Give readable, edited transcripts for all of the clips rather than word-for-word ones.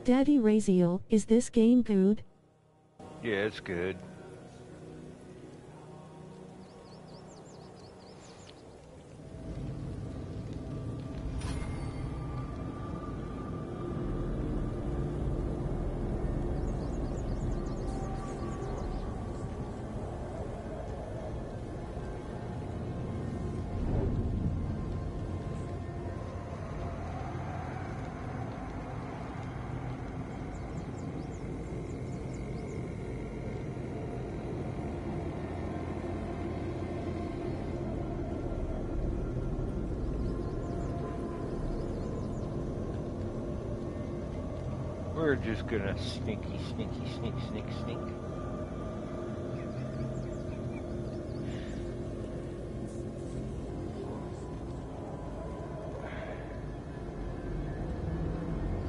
Daddy Raziel, is this game good? Yeah, it's good. We're just gonna sneaky, sneak.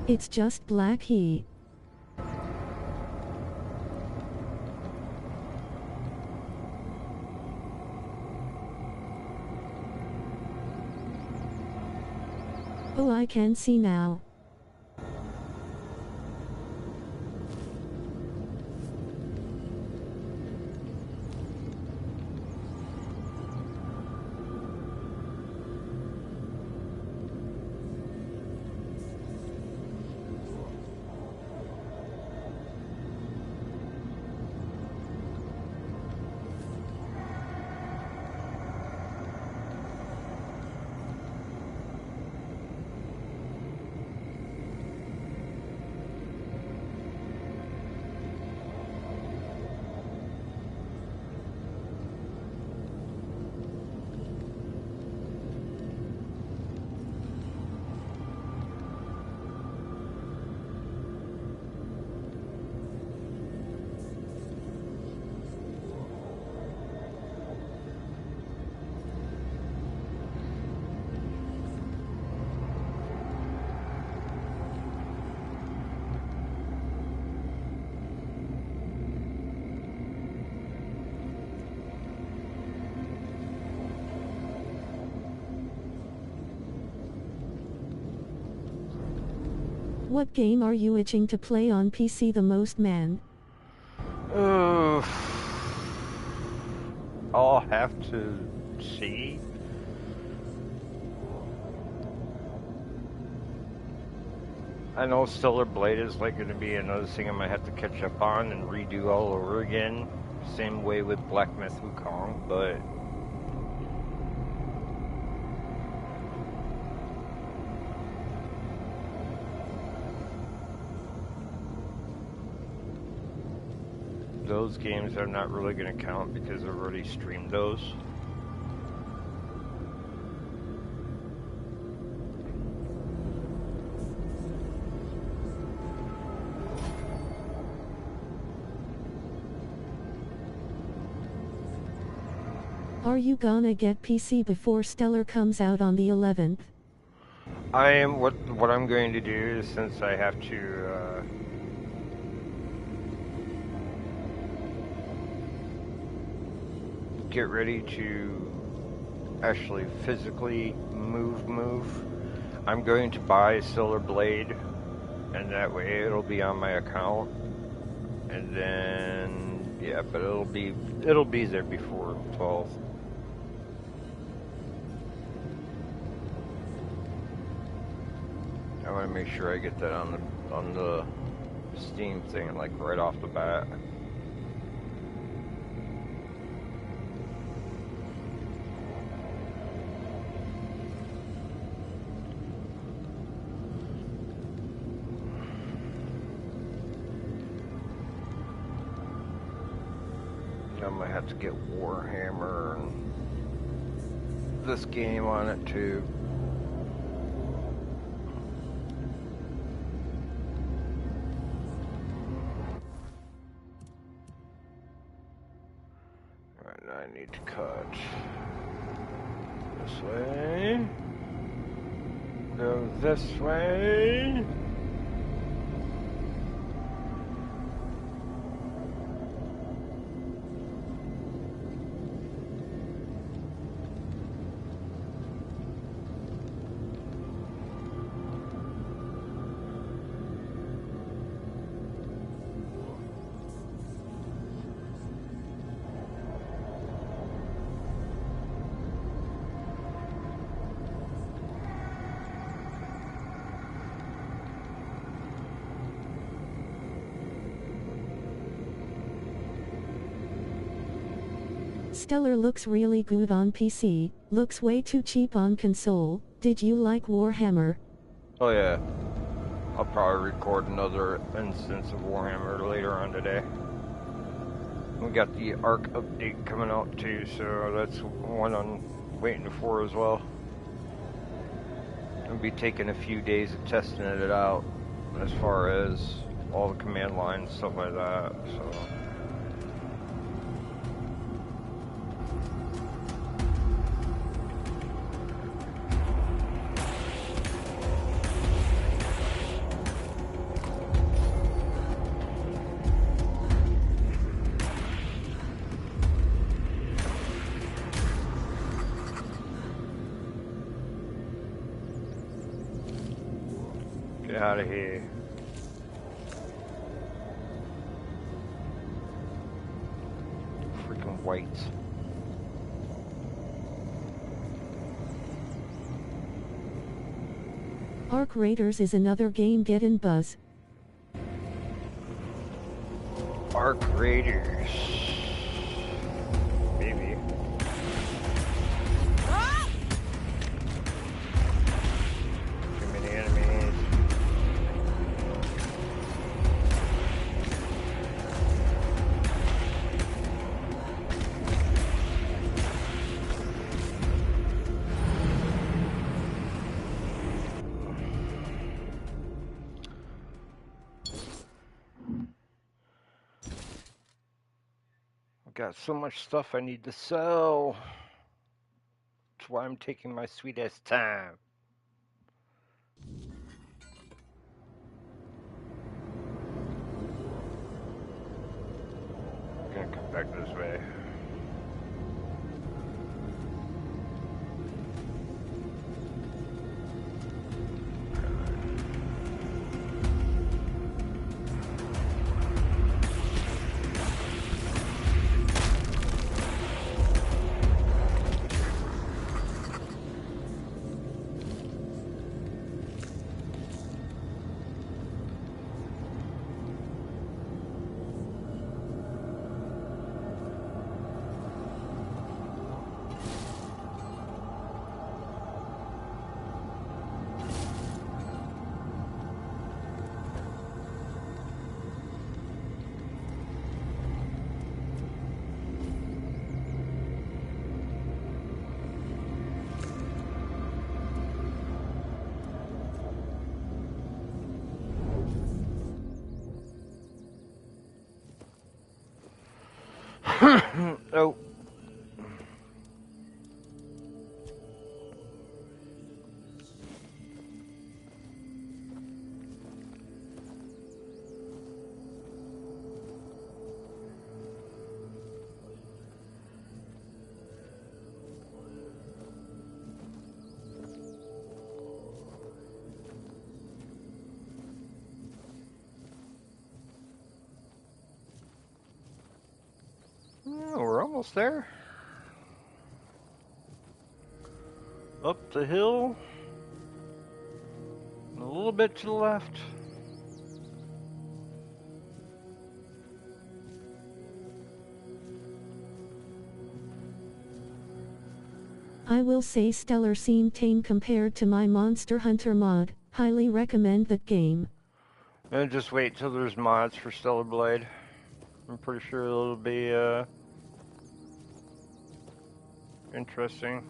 It's just black heat. Oh, I can see now. What game are you itching to play on PC the most, man? I'll have to see. I know Stellar Blade is like going to be another thing I might have to catch up on and redo all over again. Same way with Black Myth Wukong, but those games are not really going to count because I've already streamed those. Are you gonna get PC before Stellar comes out on the 11th? I am. What I'm going to do is, since I have to get ready to actually physically move, I'm going to buy Stellar Blade, and that way it'll be on my account, and then yeah, but it'll be there before the 12th. I want to make sure I get that on the Steam thing, like right off the bat. I might have to get Warhammer and this game on it too. I need to cut this way, go this way, Stellar looks really good on PC, looks way too cheap on console. Did you like Warhammer? Oh yeah. I'll probably record another instance of Warhammer later on today. We got the Arc update coming out too, so that's one I'm waiting for as well. I'll be taking a few days of testing it out as far as all the command lines, stuff like that, so. Get out of here. Freaking whites. Arc Raiders is another game getting buzz. Arc Raiders. Maybe. Too many enemies. Got so much stuff I need to sell. That's why I'm taking my sweet ass time. I'm gonna come back this way. Oh. Oh, we're almost there. Up the hill. And a little bit to the left. I will say Stellar seemed tame compared to my Monster Hunter mod. Highly recommend that game. And just wait till there's mods for Stellar Blade. I'm pretty sure it'll be interesting.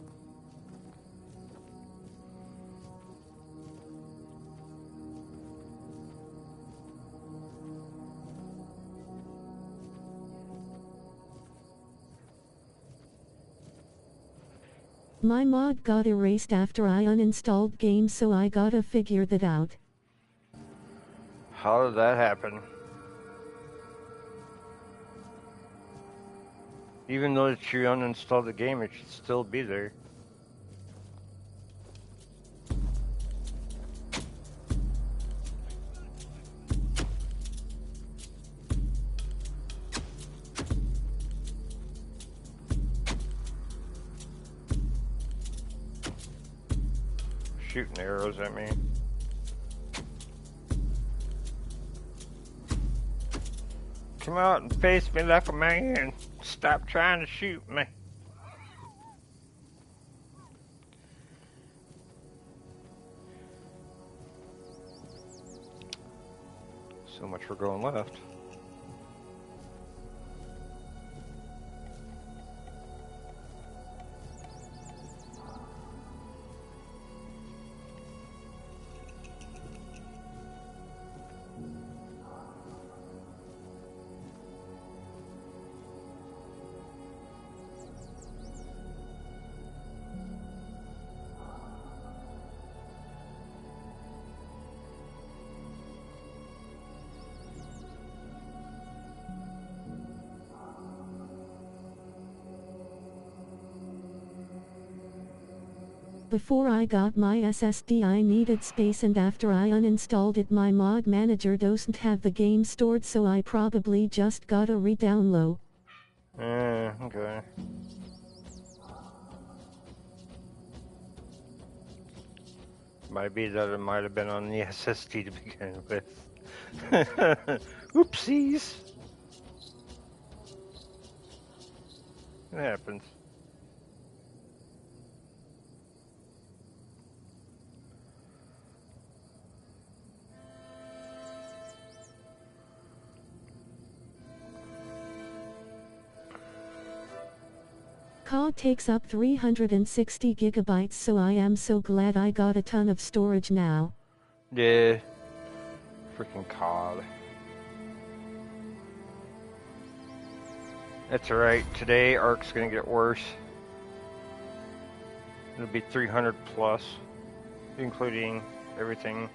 My mod got erased after I uninstalled games, so I gotta figure that out. How did that happen? Even though you uninstalled the game, it should still be there. Shooting arrows at me. Come out and face me like a man. Stop trying to shoot me. So much for going left. Before I got my SSD I needed space, and after I uninstalled it my mod manager doesn't have the game stored, so I probably just gotta re-download. Okay. Might be that it might have been on the SSD to begin with. Oopsies. It happens. COD takes up 360 gigabytes, so I am so glad I got a ton of storage now. Yeah. Freaking COD. That's alright. Today, Ark's gonna get worse. It'll be 300 plus, including everything.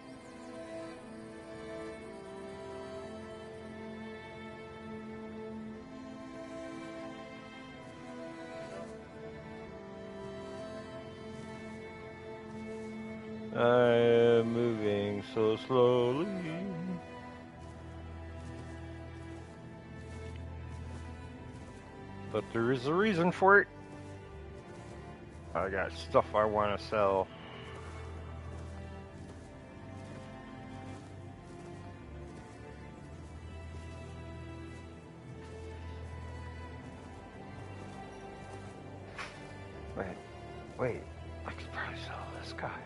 I am moving so slowly. But there is a reason for it. I got stuff I want to sell. Wait, I could probably sell this guy.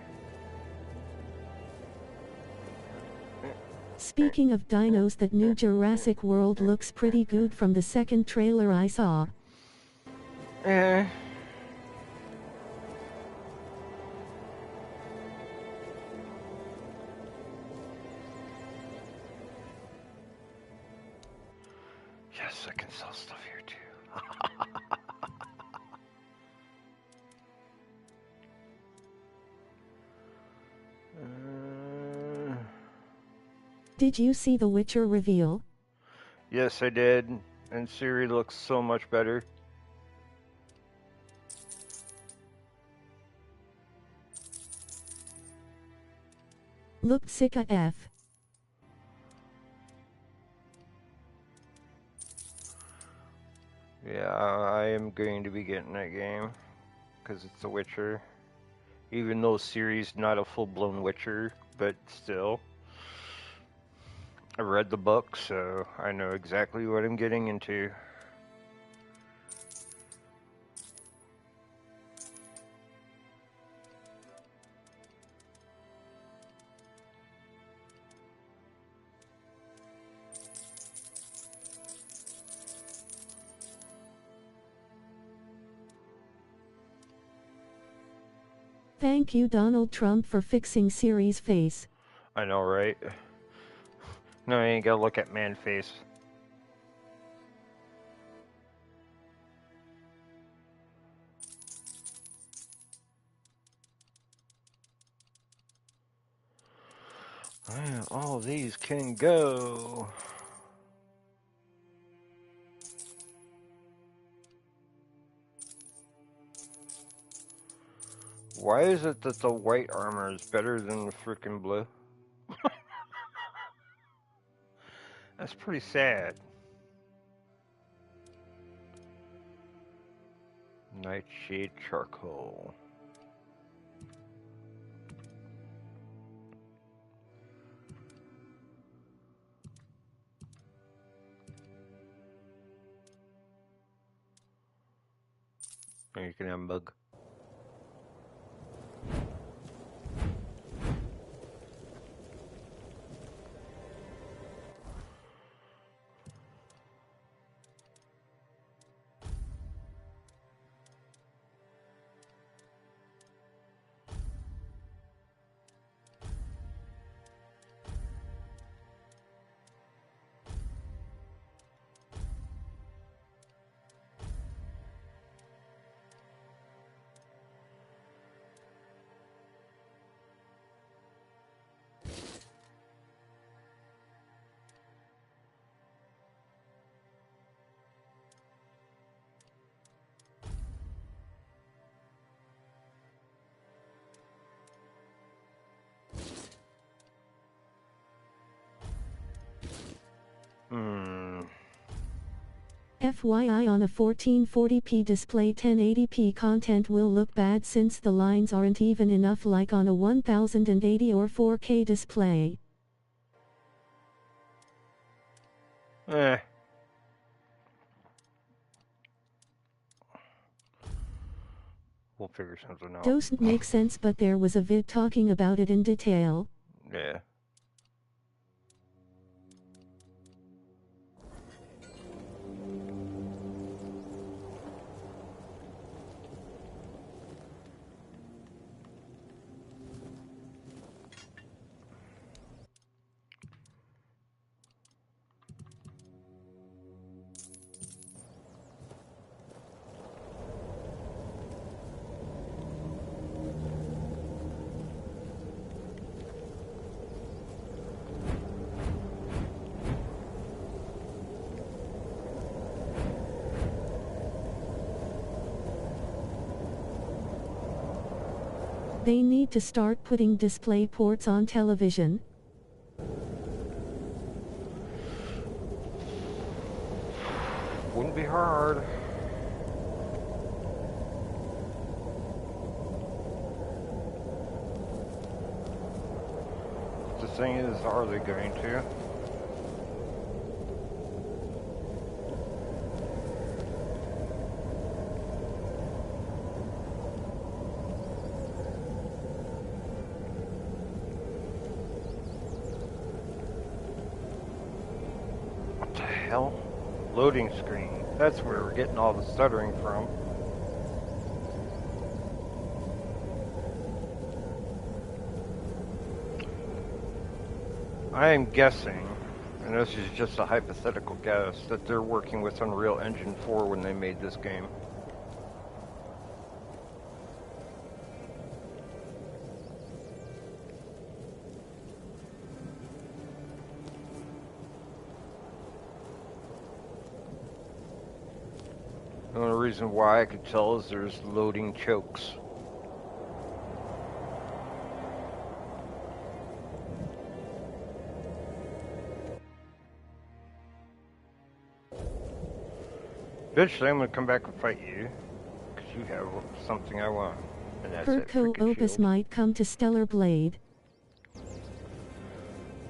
Speaking of dinos, that new Jurassic World looks pretty good from the second trailer I saw. Eh. Yes, I can sell stuff here too. Did you see the Witcher reveal? Yes, I did. And Siri looks so much better. Looked sick AF. Yeah, I am going to be getting that game. Because it's The Witcher. Even though Siri's not a full-blown Witcher, but still. I read the book, so I know exactly what I'm getting into. Thank you, Donald Trump, for fixing Siri's face. I know, right? No, you ain't gotta look at man face. All these can go. Why is it that the white armor is better than the frickin' blue? That's pretty sad. Nightshade charcoal. And you can have bug. Hmm. FYI, on a 1440p display 1080p content will look bad since the lines aren't even enough like on a 1080 or 4K display. Eh. We'll figure something out. Doesn't make sense, but there was a vid talking about it in detail. Yeah. They need to start putting display ports on television. Wouldn't be hard. The thing is, are they going to? What the hell? Loading screen. That's where we're getting all the stuttering from. I am guessing, and this is just a hypothetical guess, that they're working with Unreal Engine 4 when they made this game. The only reason why I could tell is there's loading chokes. Eventually, I'm going to come back and fight you, because you have something I want, and that's that Perco freaking Opus shield. might come to Stellar Blade.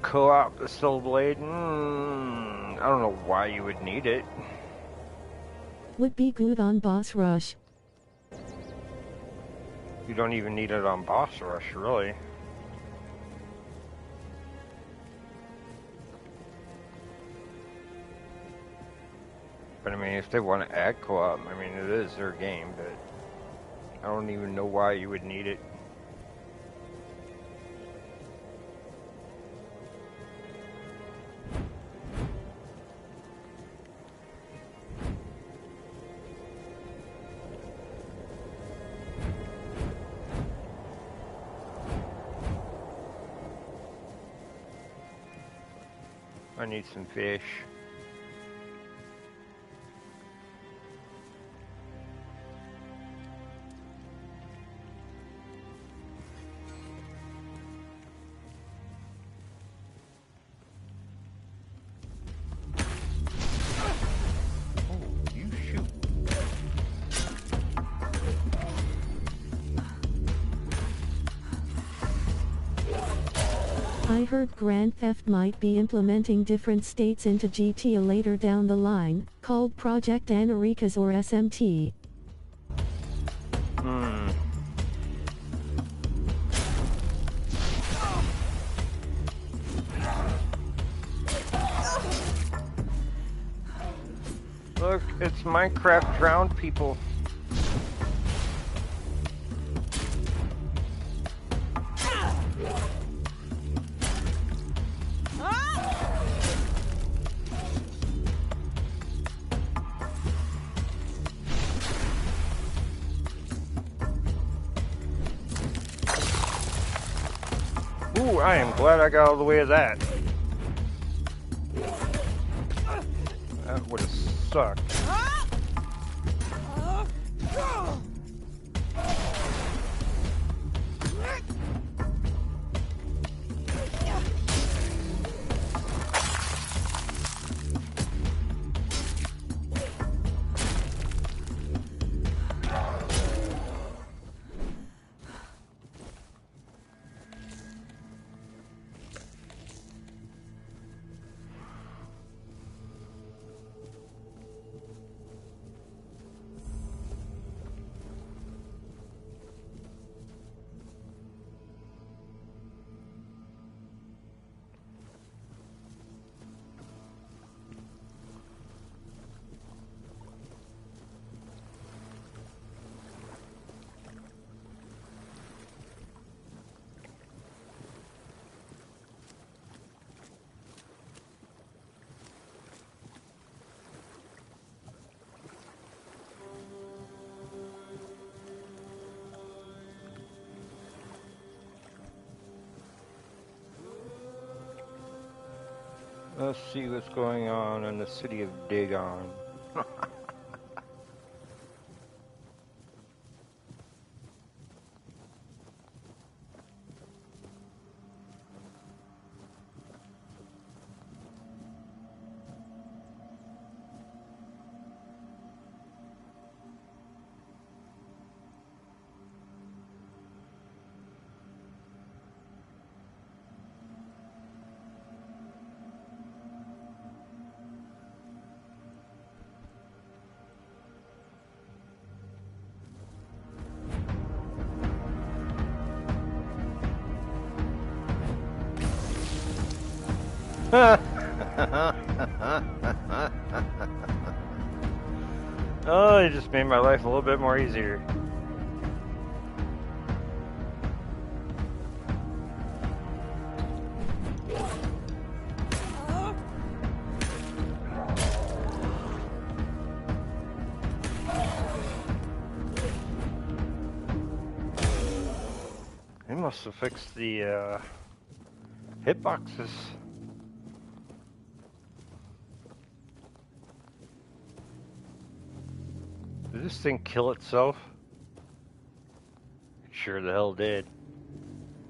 Co-op the Stellar Blade? I don't know why you would need it. Would be good on Boss Rush. You don't even need it on Boss Rush, really. But I mean, if they want to add co-op, I mean, it is their game, but I don't even know why you would need it. I need some fish. I heard Grand Theft might be implementing different states into GTA later down the line, called Project Anarchas or SMT. Look, it's Minecraft drowned people. Ooh, I am glad I got all the way to that. That would have sucked. Let's see what's going on in the city of Dagon. Oh, it just made my life a little bit more easier. They must have fixed the hitboxes. Did this thing kill itself? It sure the hell did.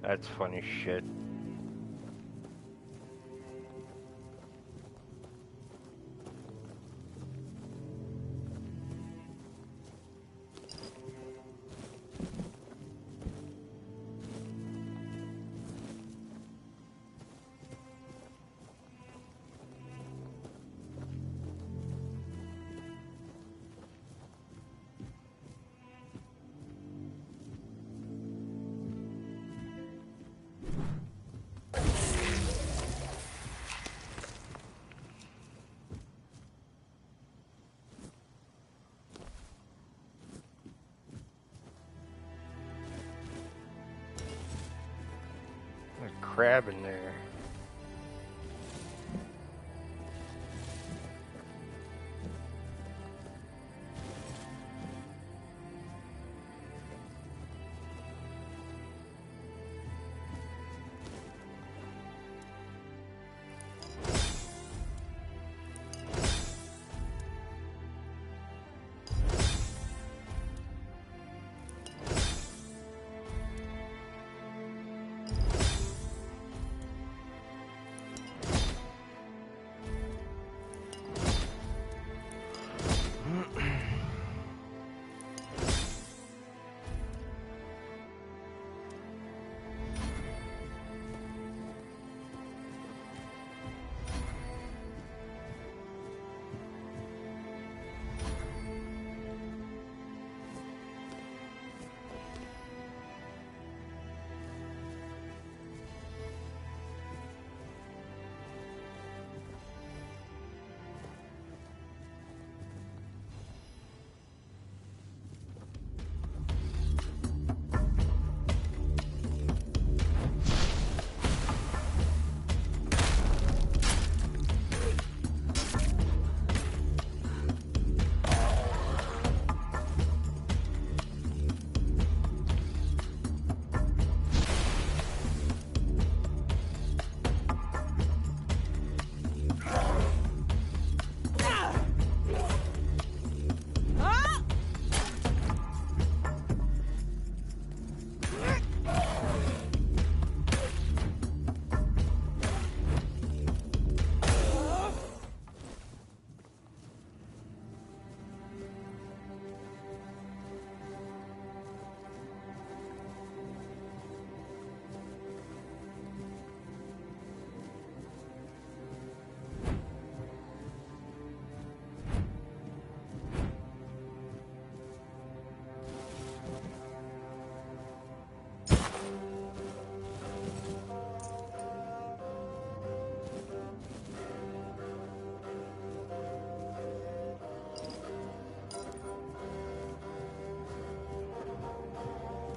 That's funny shit. There's a crab in there.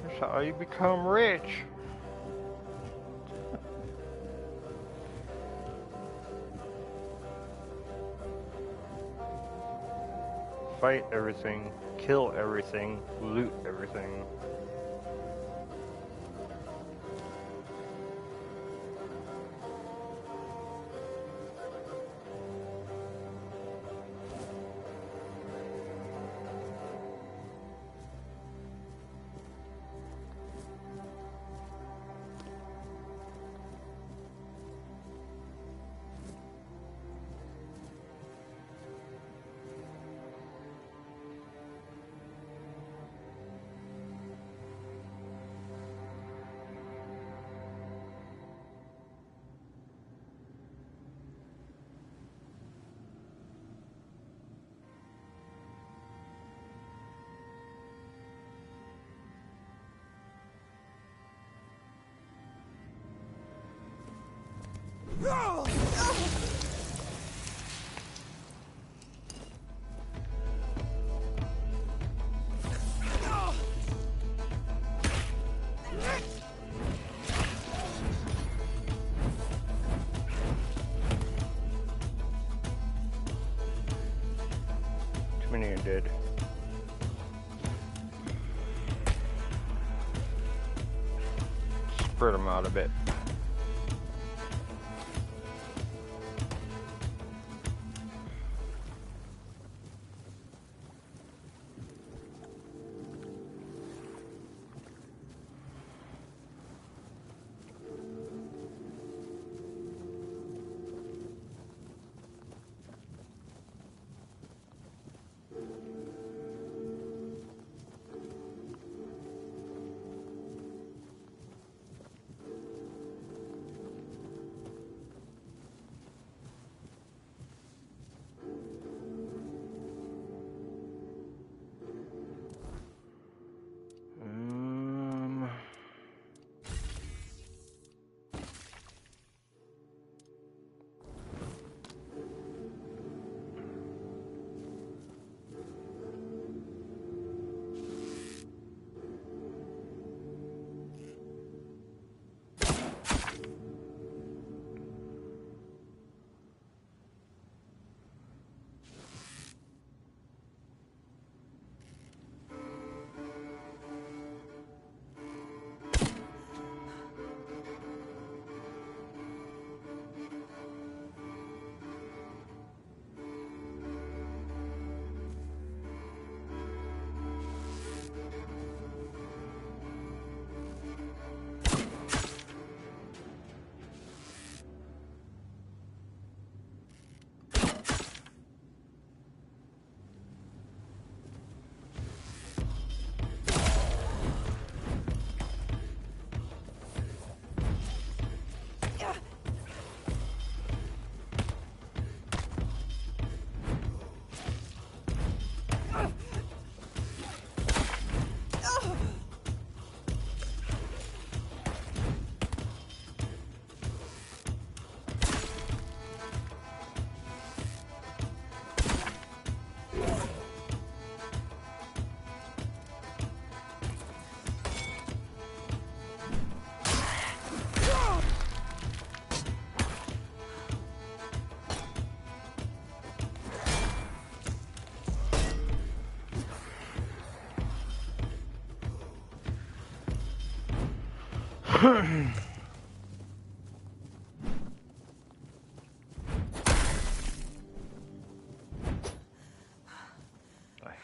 That's how you become rich. Fight everything, kill everything, loot everything. Too many undead. Spread them out a bit. The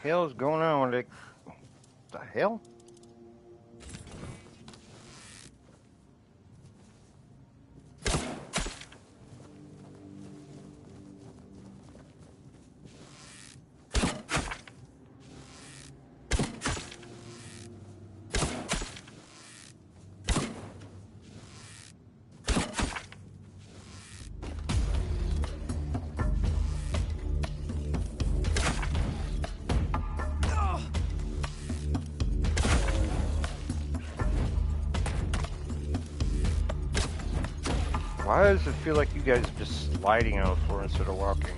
hell's going on with it? The hell? Why does it feel like you guys are just sliding on the floor instead of walking?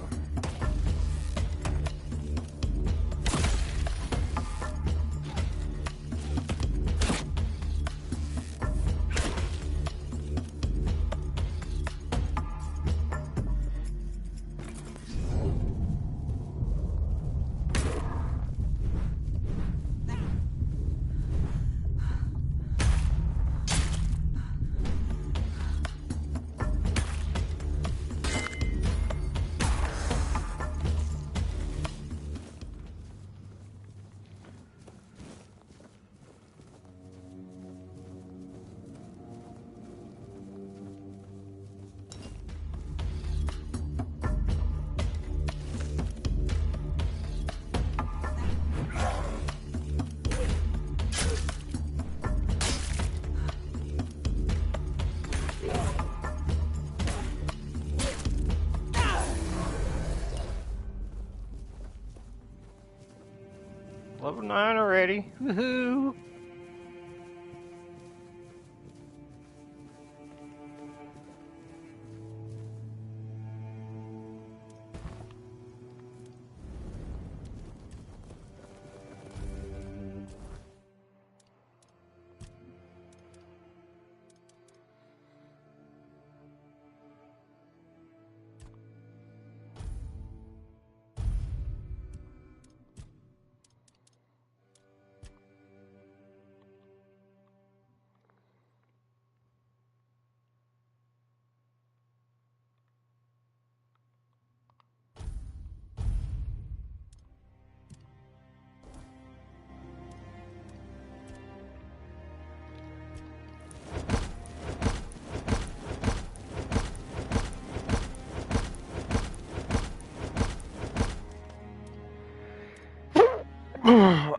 Level 9 already. Woohoo!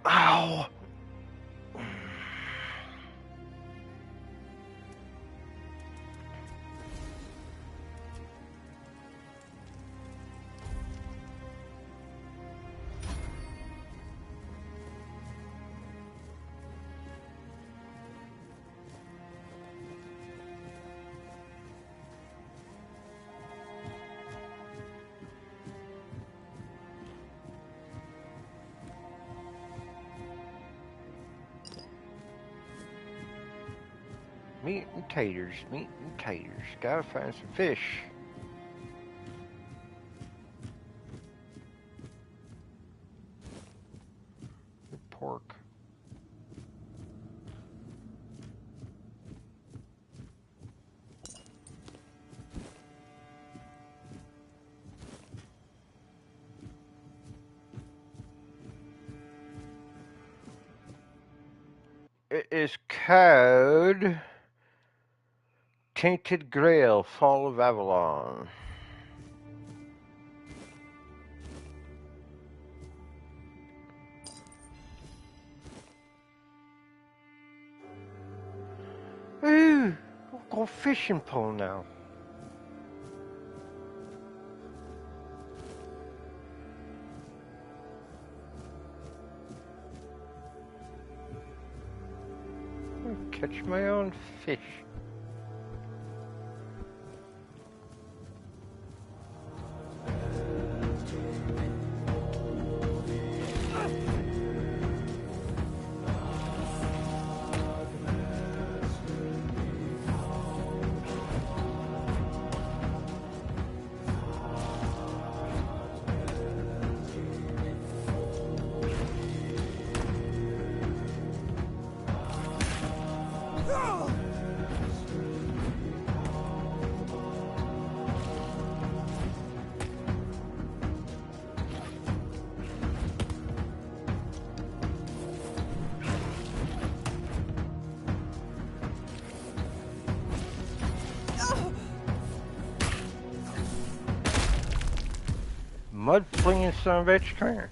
Ow! Meat and taters, meat and taters. Gotta find some fish. Pork. It is code Tainted Grail, Fall of Avalon. Ooh, I've got a fishing pole now. I'll catch my own fish. Mud flinging son of a bitch, come here.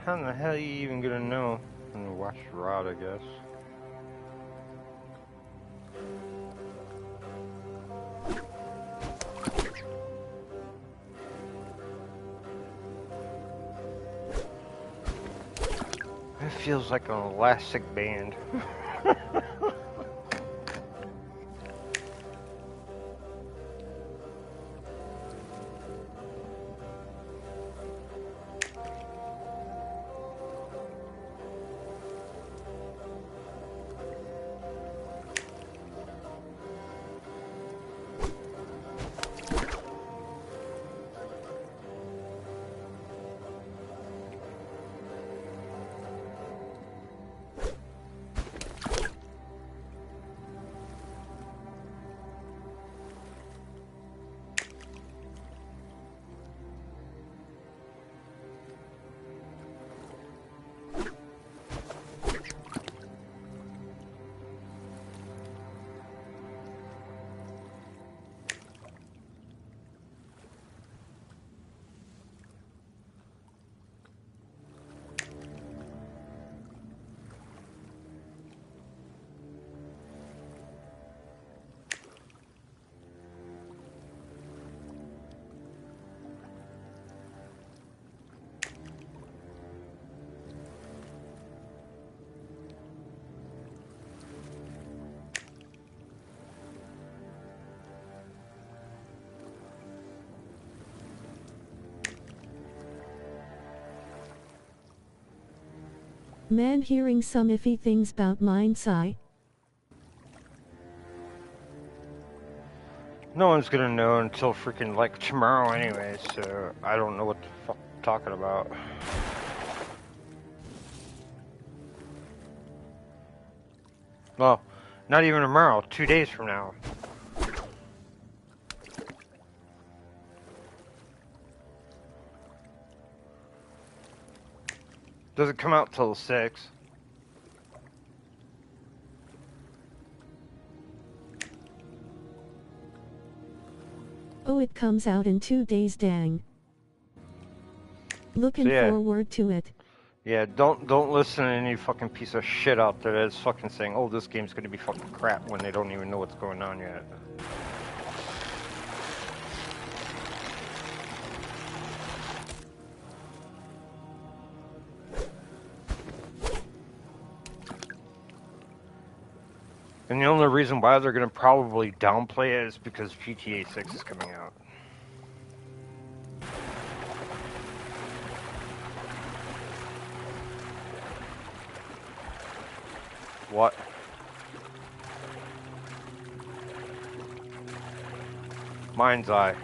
How in the hell are you even gonna know? I'm gonna watch the rod, I guess. It feels like an elastic band. Man, hearing some iffy things about mine, sigh. No one's gonna know until freaking like tomorrow anyway, so I don't know what the fuck I'm talking about. Well, not even tomorrow, 2 days from now. Doesn't come out till 6. Oh, it comes out in 2 days, dang. Looking forward to it. Yeah, don't listen to any fucking piece of shit out there that's fucking saying, oh, this game's gonna be fucking crap when they don't even know what's going on yet. And the only reason why they're gonna probably downplay it is because GTA 6 is coming out. What? Mind's eye.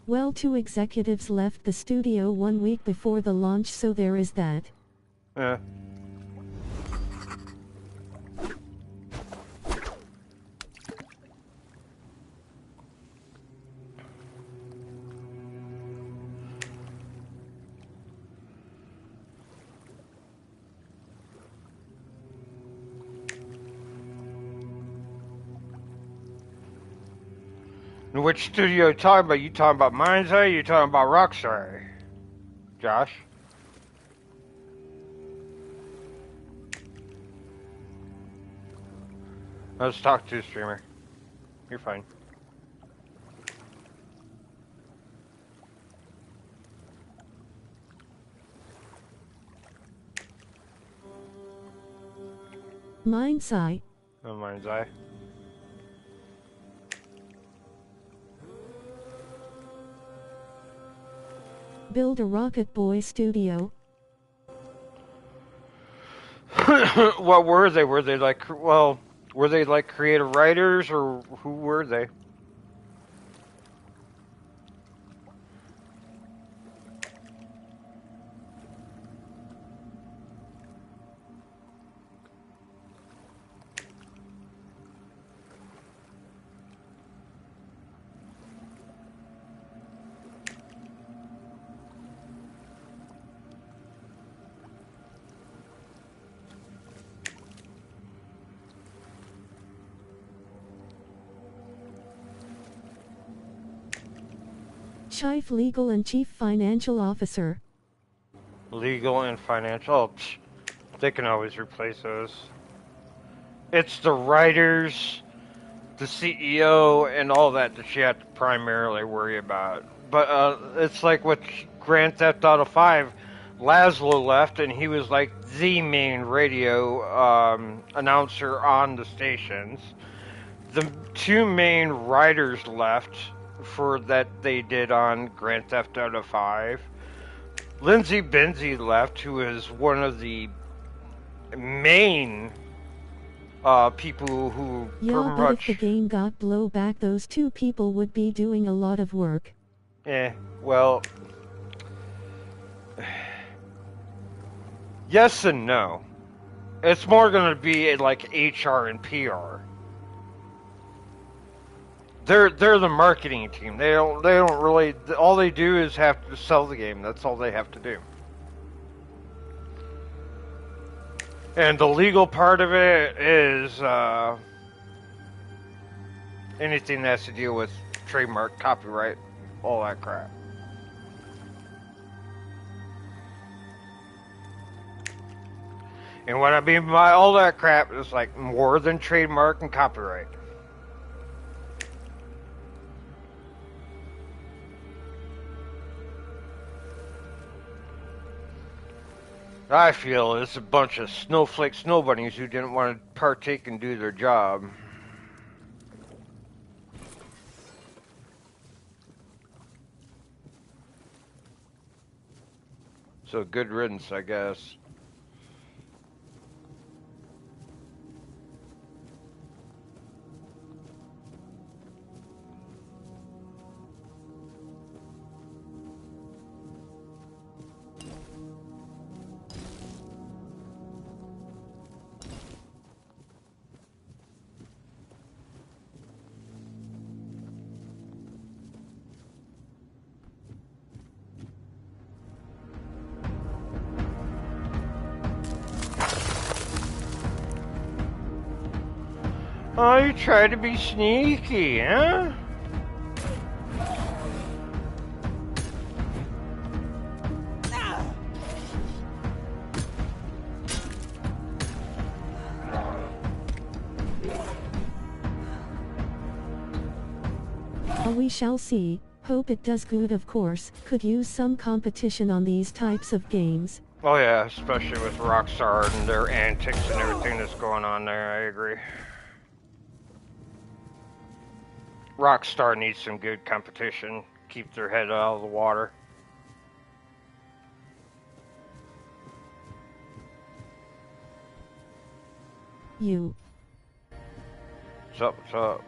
Well, 2 executives left the studio 1 week before the launch, so there is that. Yeah. Which studio you talking about? You talking about Mind's Eye? You talking about Rockstar? Josh? Let's talk to the streamer. You're fine. Mind's Eye. Oh, Mind's Eye. Build a Rocket Boy studio. What were they? Were they like, well, were they like creative writers or who were they? Chief Legal and Chief Financial Officer. Legal and financial. Oh, they can always replace those. It's the writers, the CEO, and all that you have to primarily worry about. But it's like with Grand Theft Auto 5, Laszlo left, and he was like the main radio announcer on the stations. The 2 main writers left for that they did on Grand Theft Auto 5. Lindsay Benzie left, who is one of the main people who yeah, but if the game got blowback, those 2 people would be doing a lot of work. Well, yes and no. It's more going to be like HR and PR. They're the marketing team. They don't really, all they do is have to sell the game. That's all they have to do. And the legal part of it is anything that has to deal with trademark, copyright, all that crap. And what I mean by all that crap is like more than trademark and copyright. I feel it's a bunch of snowflake snow bunnies who didn't want to partake and do their job. So good riddance, I guess. Oh, you try to be sneaky, huh? We shall see. Hope it does good, of course. Could use some competition on these types of games. Oh yeah, especially with Rockstar and their antics and everything that's going on there, I agree. Rockstar needs some good competition. Keep their head out of the water. You. What's up, what's up?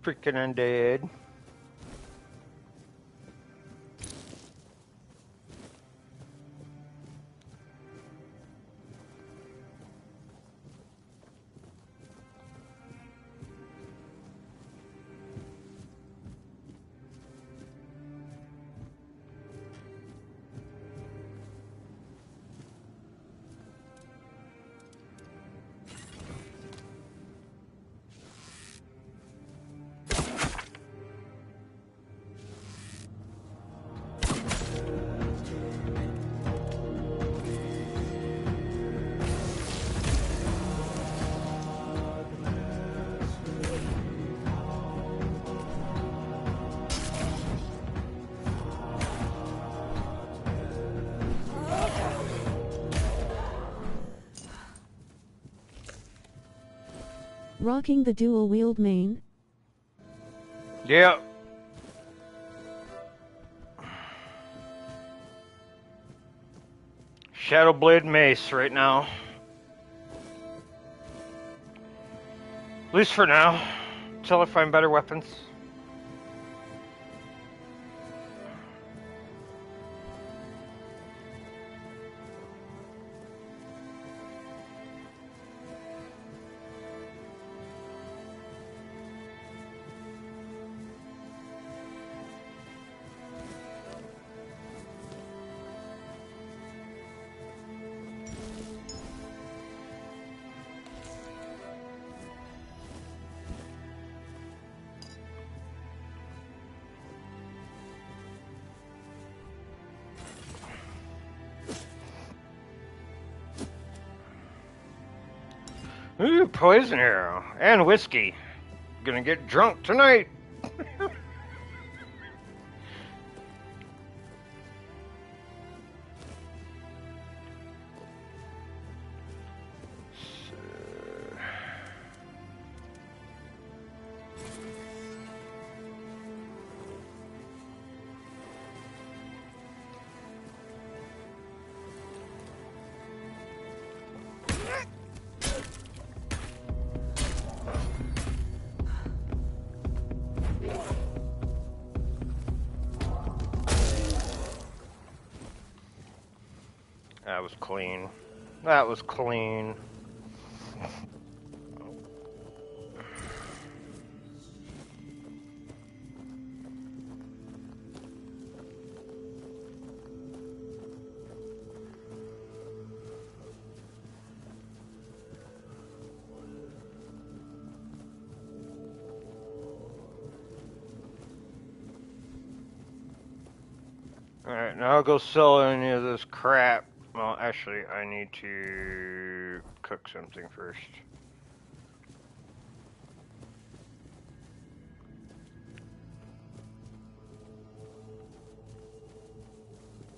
Freaking undead. Rocking the dual-wield main. Yep. Shadowblade Mace right now. At least for now. Until I find better weapons. Ooh, poison arrow and whiskey. Gonna get drunk tonight. That was clean. That was clean. Alright, now I'll go sell any of this crap. Well, actually, I need to cook something first.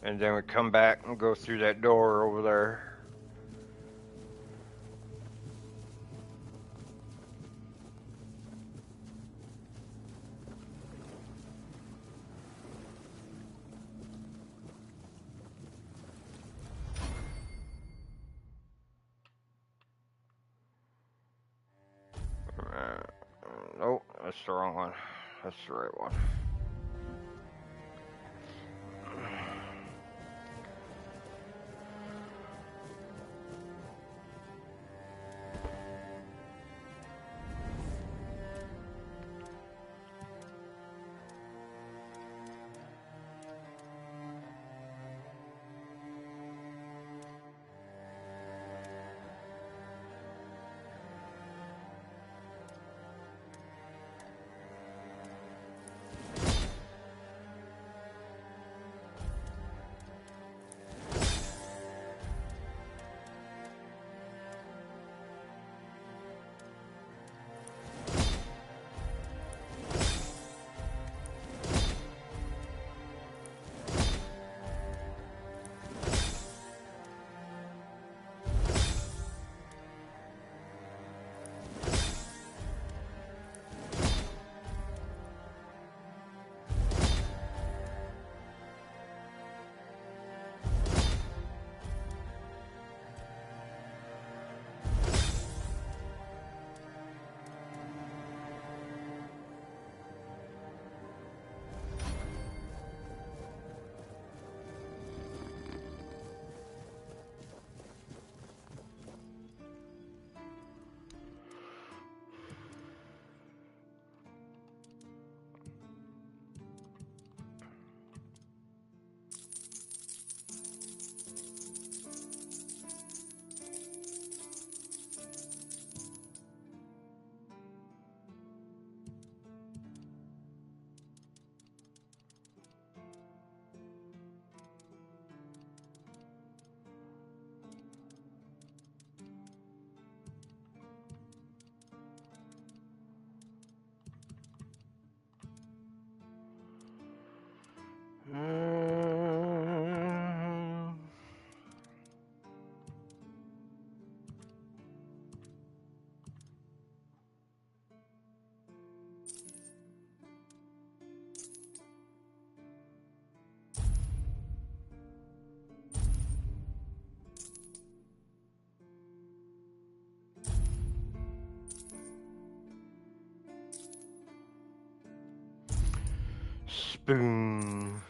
And then we come back and go through that door over there. Nope, that's the wrong one. That's the right one. Spoon.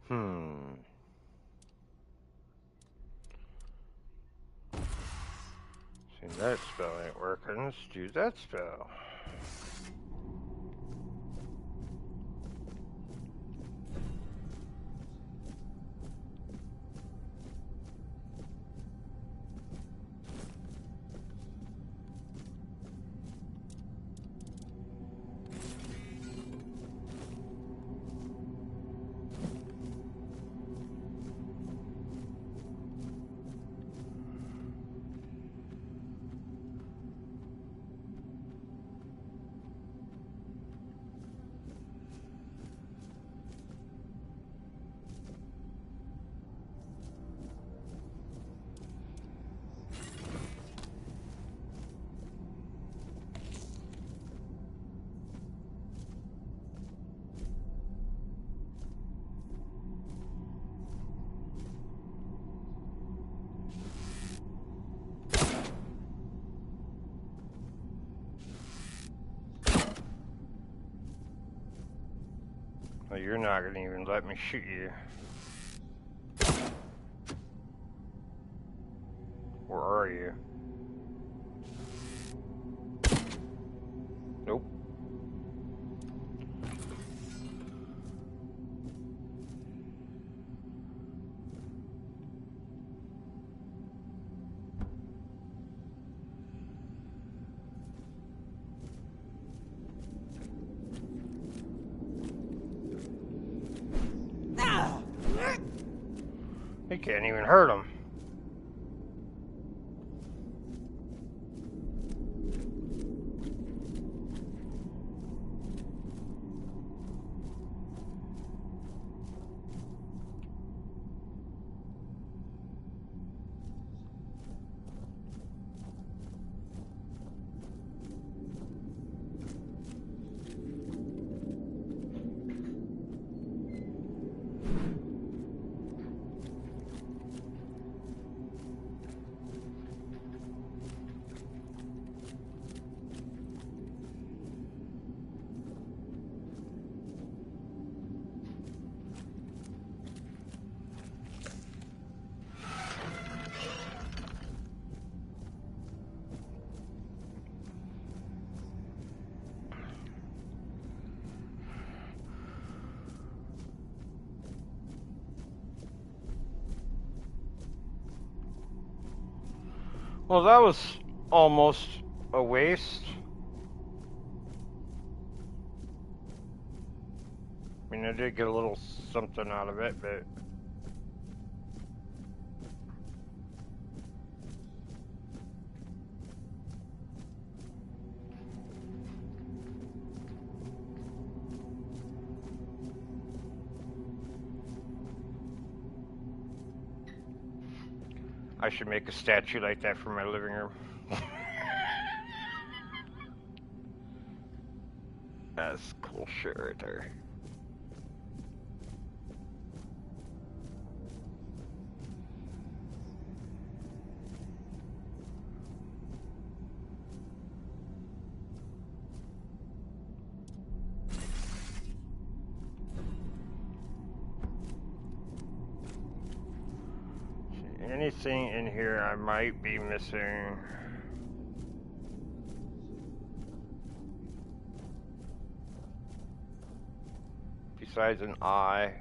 See, that spell ain't working. Let's do that spell. Well, you're not gonna even let me shoot you. Where are you? Nope. You can't even hurt him. Well, that was almost a waste. I mean, I did get a little something out of it, but... I should make a statue like that for my living room. That's cool shit right there. Anything in here I might be missing? Besides an eye.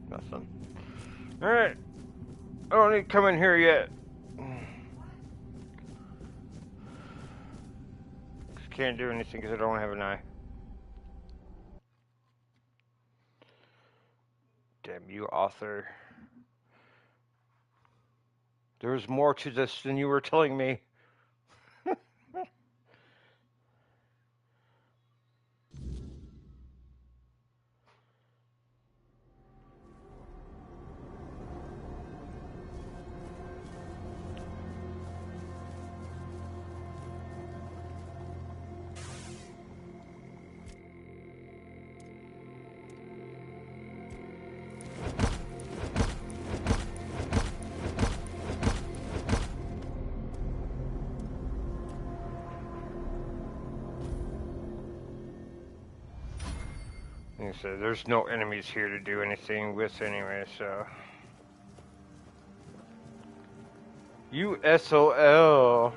Nothing. Alright. I don't need to come in here yet. Can't do anything because I don't have an eye. Damn you, author. There's more to this than you were telling me. Like I said, there's no enemies here to do anything with anyway, so. USOL.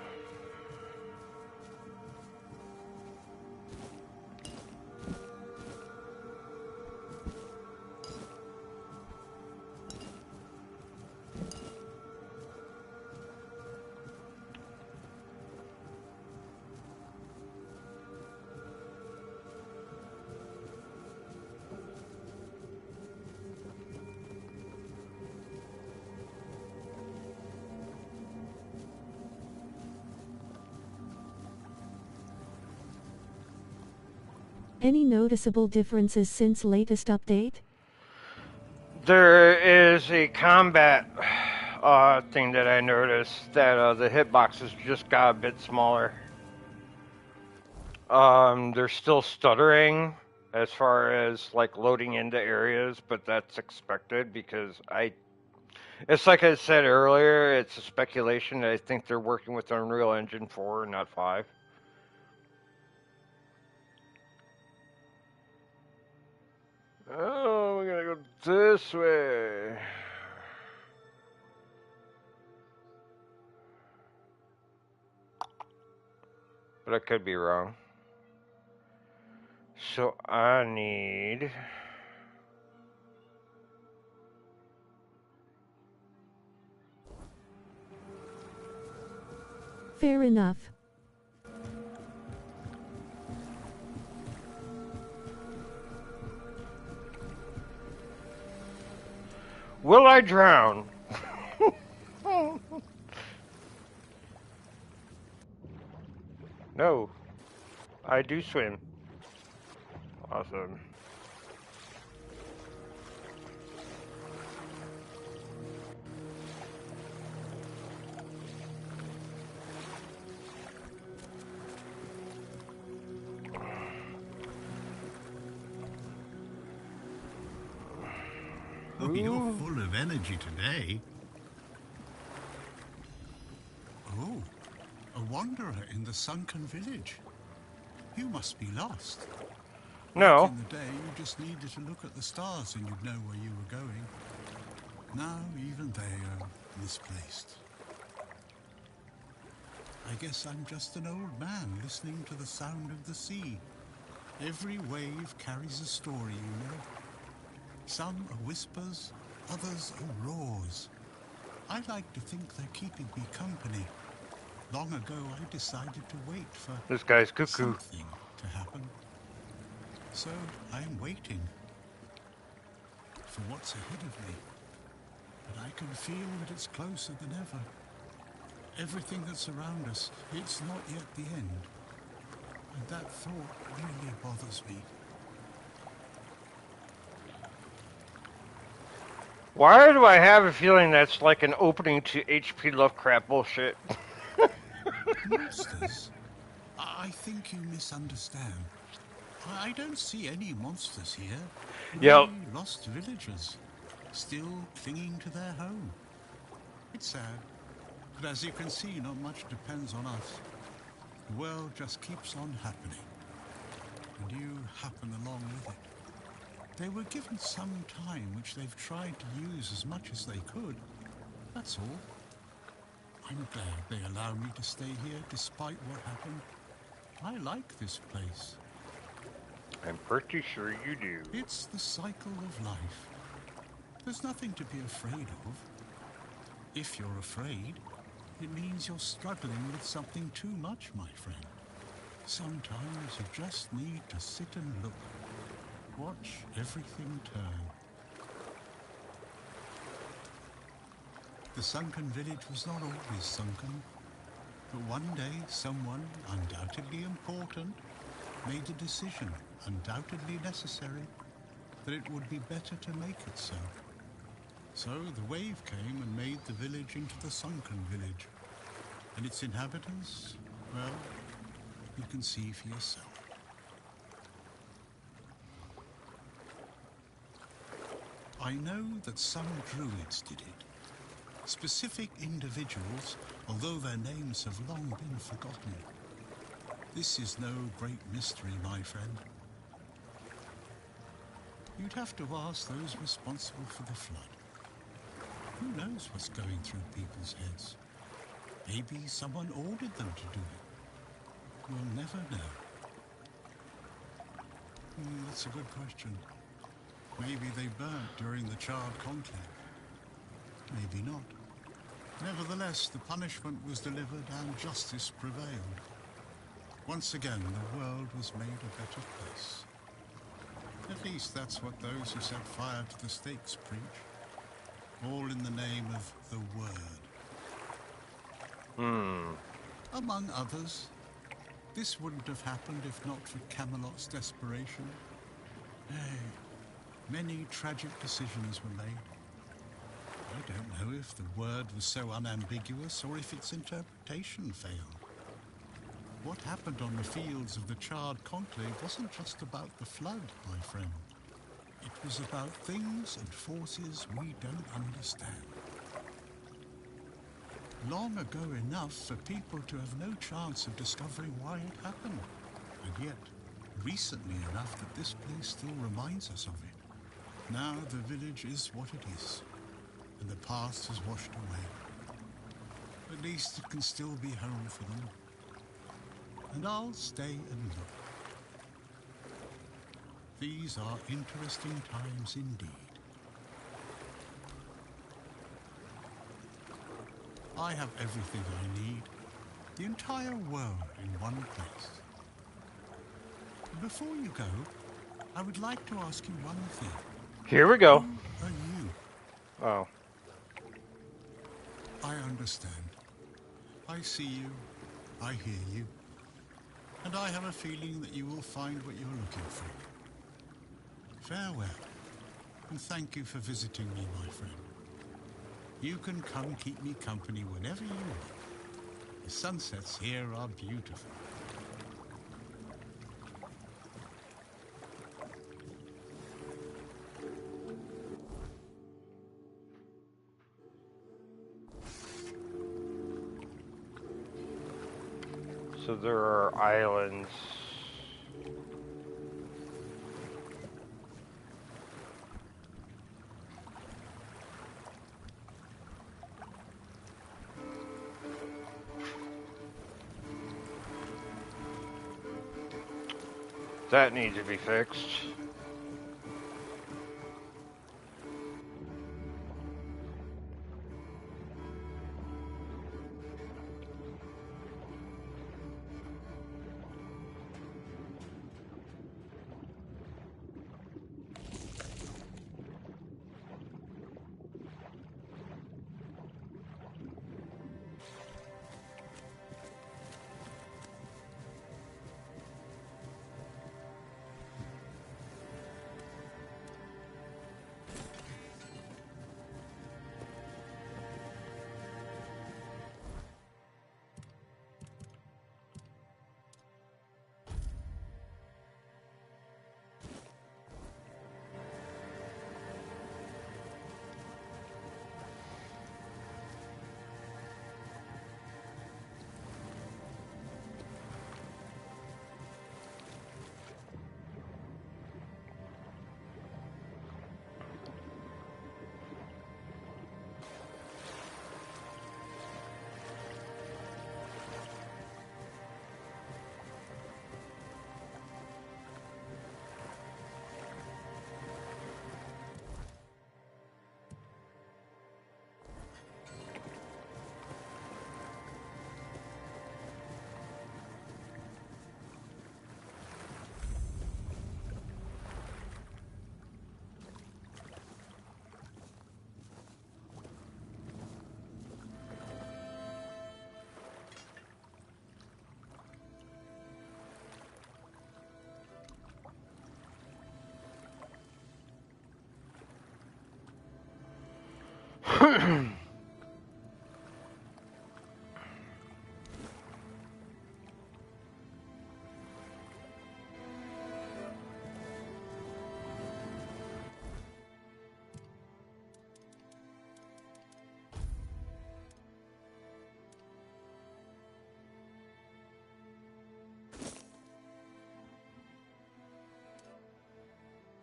Any noticeable differences since latest update? There is a combat thing that I noticed that the hitboxes just got a bit smaller. They're still stuttering as far as like loading into areas, but that's expected because it's like I said earlier, it's a speculation that I think they're working with Unreal Engine 4, not 5. Oh, we're gonna go this way. But I could be wrong. So I need... Fair enough. Will I drown? No. I do swim. Awesome. Oh, you're full of energy today. Oh, a wanderer in the sunken village. You must be lost. No. Back in the day, you just needed to look at the stars and you'd know where you were going. Now, even they are misplaced. I guess I'm just an old man listening to the sound of the sea. Every wave carries a story, you know. Some are whispers, others are roars. I like to think they're keeping me company. Long ago, I decided to wait for This guy's cuckoo. something to happen. So I'm waiting for what's ahead of me. But I can feel that it's closer than ever. Everything that's around us, it's not yet the end. And that thought really bothers me. Why do I have a feeling that's like an opening to H.P. Lovecraft bullshit? Monsters? I think you misunderstand. I don't see any monsters here. Yep. Only lost villagers, still clinging to their home. It's sad, but as you can see, not much depends on us. The world just keeps on happening, and you happen along with it. They were given some time which they've tried to use as much as they could. That's all. I'm glad they allow me to stay here despite what happened. I like this place. I'm pretty sure you do. It's the cycle of life. There's nothing to be afraid of. If you're afraid, it means you're struggling with something too much, my friend. Sometimes you just need to sit and look. Watch everything turn. The sunken village was not always sunken, but one day someone, undoubtedly important, made a decision, undoubtedly necessary, that it would be better to make it so. So the wave came and made the village into the sunken village. And its inhabitants, well, you can see for yourself. I know that some druids did it. Specific individuals, although their names have long been forgotten. This is no great mystery, my friend. You'd have to ask those responsible for the flood. Who knows what's going through people's heads? Maybe someone ordered them to do it. We'll never know. That's a good question. Maybe they burnt during the Charred Conclave. Maybe not. Nevertheless, the punishment was delivered and justice prevailed. Once again, the world was made a better place. At least that's what those who set fire to the stakes preach. All in the name of the Word. Among others, this wouldn't have happened if not for Camelot's desperation. Many tragic decisions were made. I don't know if the Word was so unambiguous or if its interpretation failed. What happened on the fields of the Charred Conclave wasn't just about the flood, my friend. It was about things and forces we don't understand. Long ago enough for people to have no chance of discovering why it happened. And yet, recently enough that this place still reminds us of it. Now the village is what it is, and the past is washed away. At least it can still be home for them. And I'll stay and look. These are interesting times indeed. I have everything I need. The entire world in one place. Before you go, I would like to ask you one thing. Here we go. Who are you? Oh. I understand. I see you. I hear you. And I have a feeling that you will find what you're looking for. Farewell. And thank you for visiting me, my friend. You can come keep me company whenever you want. The sunsets here are beautiful. So there are islands. That needs to be fixed.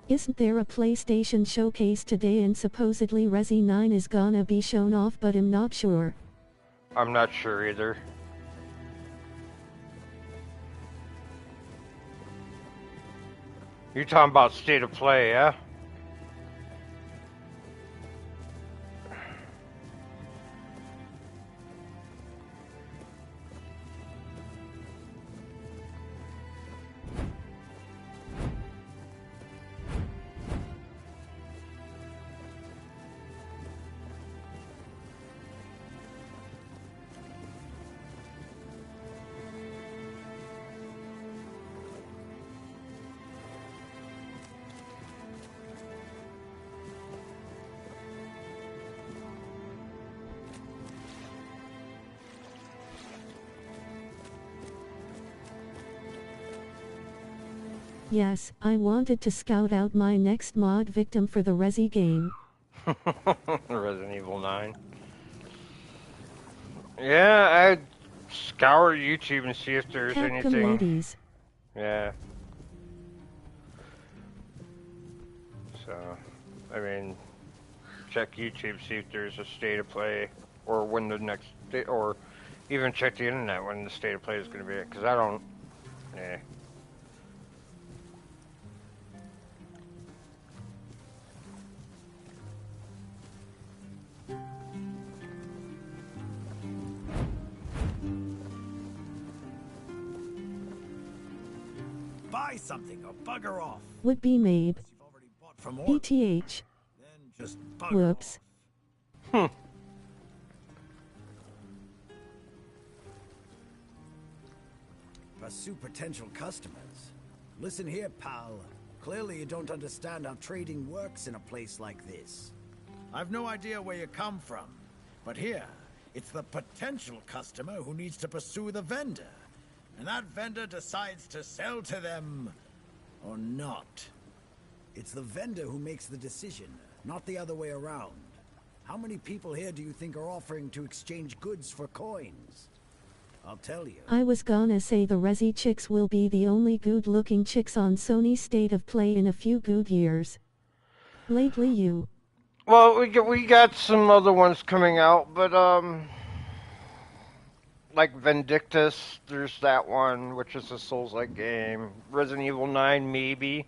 Isn't there a PlayStation showcase today and supposedly Resi 9 is gonna be shown off, but I'm not sure. I'm not sure either. You're talking about state of play, yeah? Yes, I wanted to scout out my next mod victim for the Resi game. Resident Evil 9. Yeah, I'd scour YouTube and see if there's Capcom anything. ladies. Yeah. So, I mean, check YouTube, see if there's a state of play, or when the next, or even check the internet when the state of play is going to be. Because I don't. Yeah. Buy something or bugger off. Would be Mabe. You've already bought from more. ETH. Then just bugger Whoops. off. Pursue potential customers. Listen here, pal. Clearly you don't understand how trading works in a place like this. I've no idea where you come from, but here, it's the potential customer who needs to pursue the vendor. And that vendor decides to sell to them or not. It's the vendor who makes the decision, not the other way around. How many people here do you think are offering to exchange goods for coins? I'll tell you. I was gonna say the Resi chicks will be the only good looking chicks on Sony's State of Play in a few good years. Lately you. Well, we got some other ones coming out, but like Vindictus, there's that one, which is a Souls-like game. Resident Evil 9, maybe,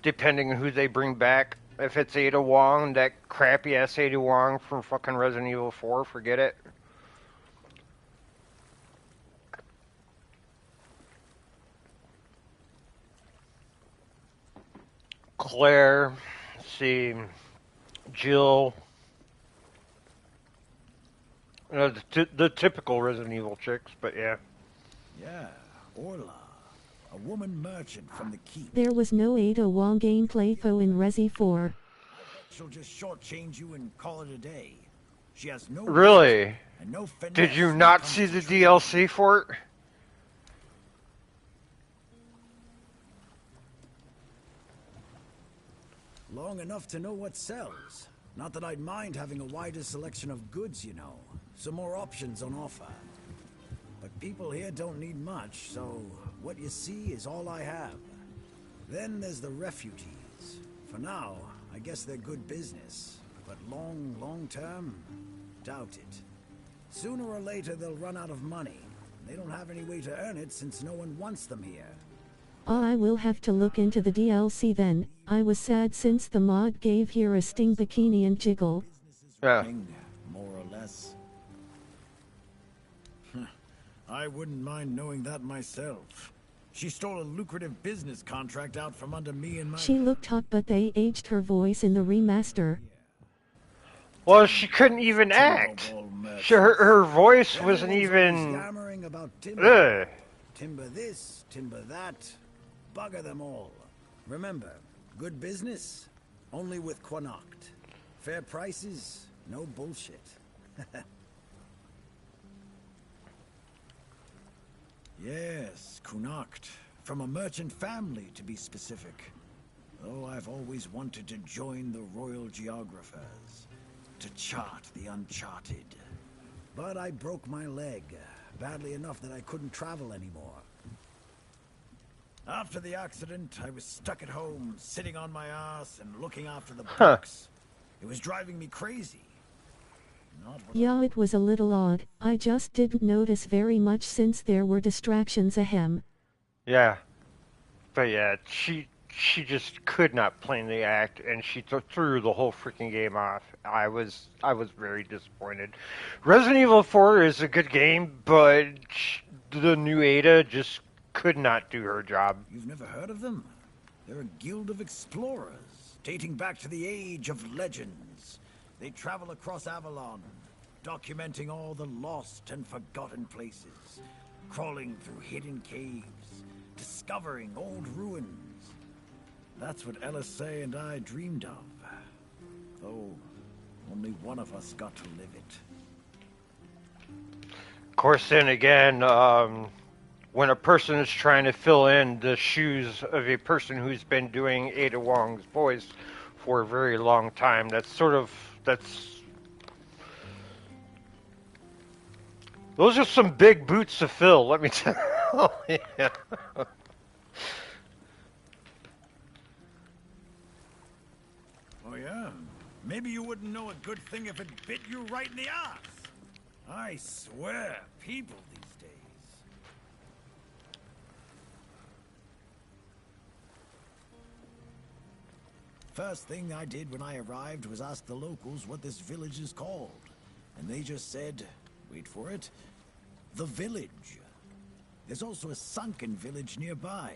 depending on who they bring back. If it's Ada Wong, that crappy ass Ada Wong from fucking Resident Evil 4, forget it. Claire, let's see, Jill. The typical Resident Evil chicks, but yeah. Yeah, Orla. A woman merchant from the keep. There was no Ada Wong gameplay though in Resi 4. She'll just shortchange you and call it a day. She has no Really? and no finesse Did you when it not comes see to the trading. DLC for it? Long enough to know what sells. Not that I'd mind having a wider selection of goods, you know. Some more options on offer. But people here don't need much, so what you see is all I have. Then there's the refugees. For now, I guess they're good business. But long term, doubt it. Sooner or later they'll run out of money. They don't have any way to earn it since no one wants them here. I will have to look into the DLC then. I was sad since the mod gave here a Sting bikini and jiggle. Yeah. More or less. I wouldn't mind knowing that myself. She stole a lucrative business contract out from under me and my... She looked hot but they aged her voice in the remaster. Well, she couldn't even act. Her voice wasn't even... Yammering about timber. Ugh. Timber this, timber that. Bugger them all. Remember, good business, only with Quanacht. Fair prices, no bullshit. Yes, Quanacht. From a merchant family, to be specific. Oh, I've always wanted to join the royal geographers. To chart the uncharted. But I broke my leg. Badly enough that I couldn't travel anymore. After the accident, I was stuck at home, sitting on my ass and looking after the Huh. books. It was driving me crazy. Not what Yeah, it was a little odd. I just didn't notice very much since there were distractions ahem. Yeah. But yeah, she just could not plainly act, and she threw the whole freaking game off. I was very disappointed. Resident Evil 4 is a good game, but the new Ada just could not do her job. You've never heard of them? They're a guild of explorers, dating back to the Age of Legends. They travel across Avalon, documenting all the lost and forgotten places, crawling through hidden caves, discovering old ruins. That's what LSA and I dreamed of. Though, only one of us got to live it. Of course, then again, when a person is trying to fill in the shoes of a person who's been doing Ada Wong's voice for a very long time, those are some big boots to fill, let me tell you. Oh yeah? Maybe you wouldn't know a good thing if it bit you right in the ass. I swear, people these days. First thing I did when I arrived was ask the locals what this village is called. And they just said, wait for it, the village. There's also a sunken village nearby.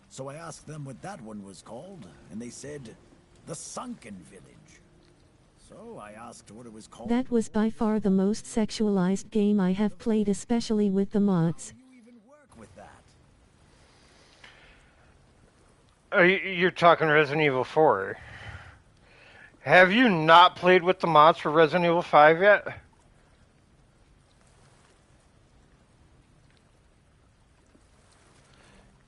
So I asked them what that one was called, and they said, the sunken village. So I asked what it was called. That was by far the most sexualized game I have played, especially with the mods. How do you even work with that? You're talking Resident Evil 4. Have you not played with the mods for Resident Evil 5 yet?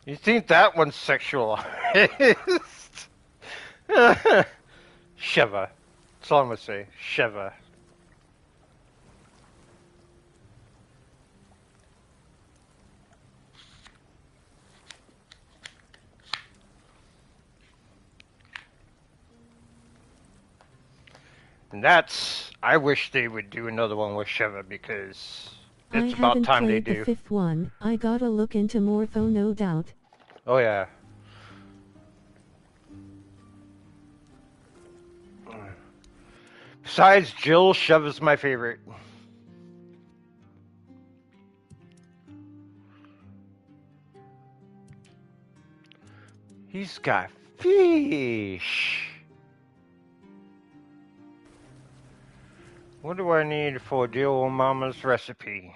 You think that one's sexualized? Sheva. That's all I'm gonna say. Sheva. And I wish they would do another one with Sheva because it's about time they do. I haven't played the fifth one. I gotta look into more though, no doubt. Oh yeah. Besides Jill, Sheva's my favorite. He's got fish. What do I need for dear old mama's recipe?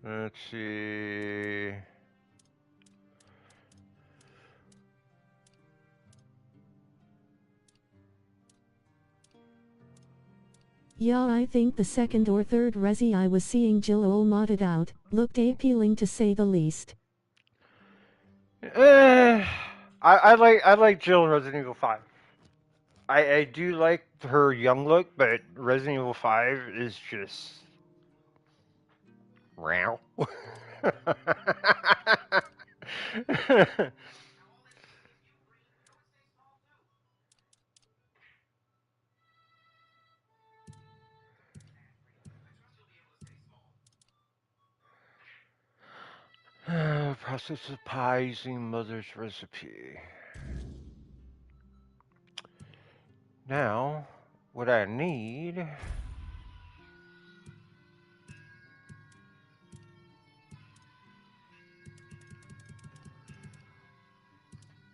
Let's see. Yeah, I think the second or third resi I was seeing Jill all modded out looked appealing to say the least. I like Jill in Resident Evil 5. I do like her young look, but Resident Evil 5 is just wow. Process of pie using mother's recipe. Now, what I need.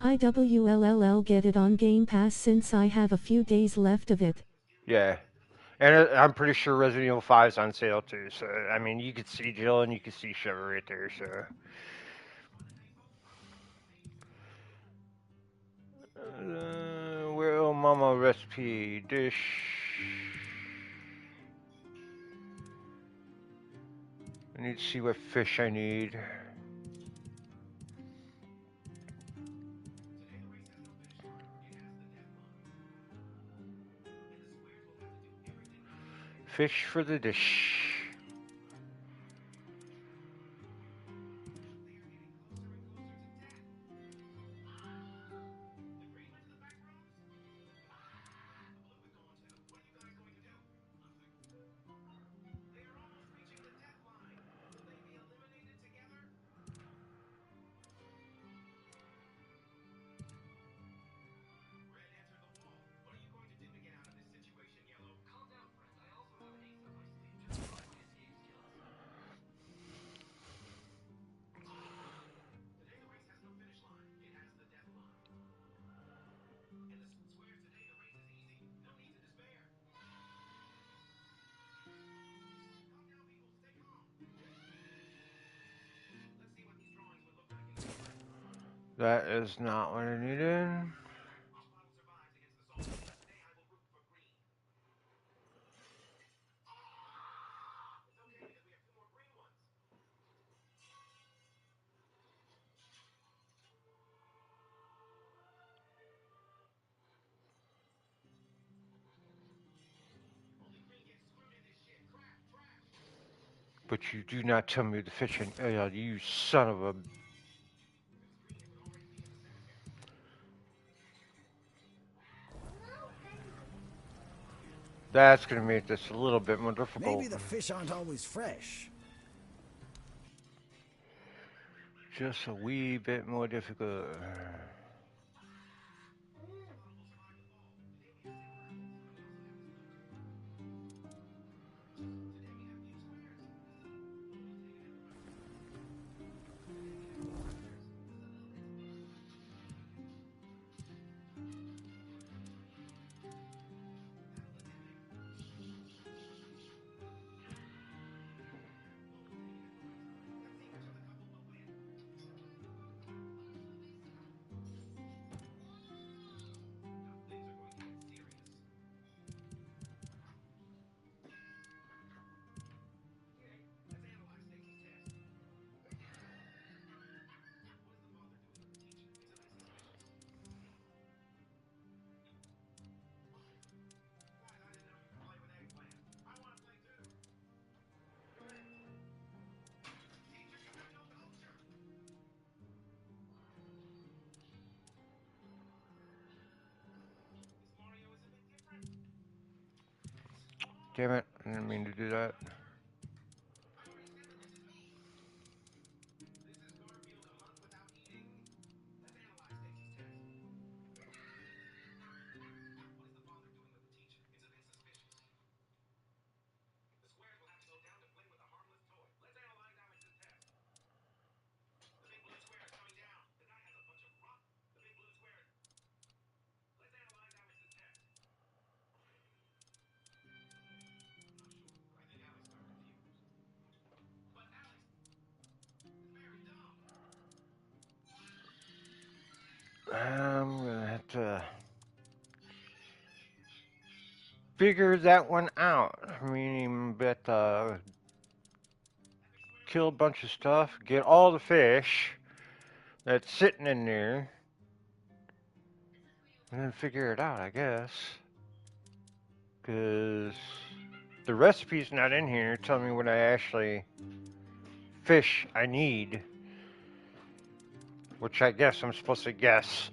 IWLLL get it on Game Pass since I have a few days left of it. Yeah. And I'm pretty sure Resident Evil 5 is on sale too. So, I mean, you could see Jill and you could see Sheva right there. So. Well, mama recipe dish. I need to see what fish I need. Fish for the dish. That is not what I needed. But you do not tell me the fishing. You son of a. That's going to make this a little bit more difficult. Maybe the fish aren't always fresh. Just a wee bit more difficult. Damn it, I didn't mean to do that. I'm gonna have to figure that one out. I mean, but kill a bunch of stuff, get all the fish that's sitting in there, and then figure it out, I guess. Because the recipe's not in here telling me what I actually fish I need, which I guess I'm supposed to guess.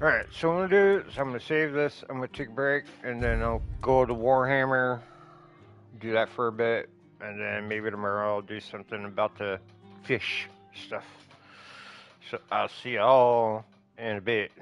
Alright, so what I'm going to do is I'm going to save this, I'm going to take a break, and then I'll go to Warhammer, do that for a bit, and then maybe tomorrow I'll do something about the fish stuff. So I'll see y'all in a bit.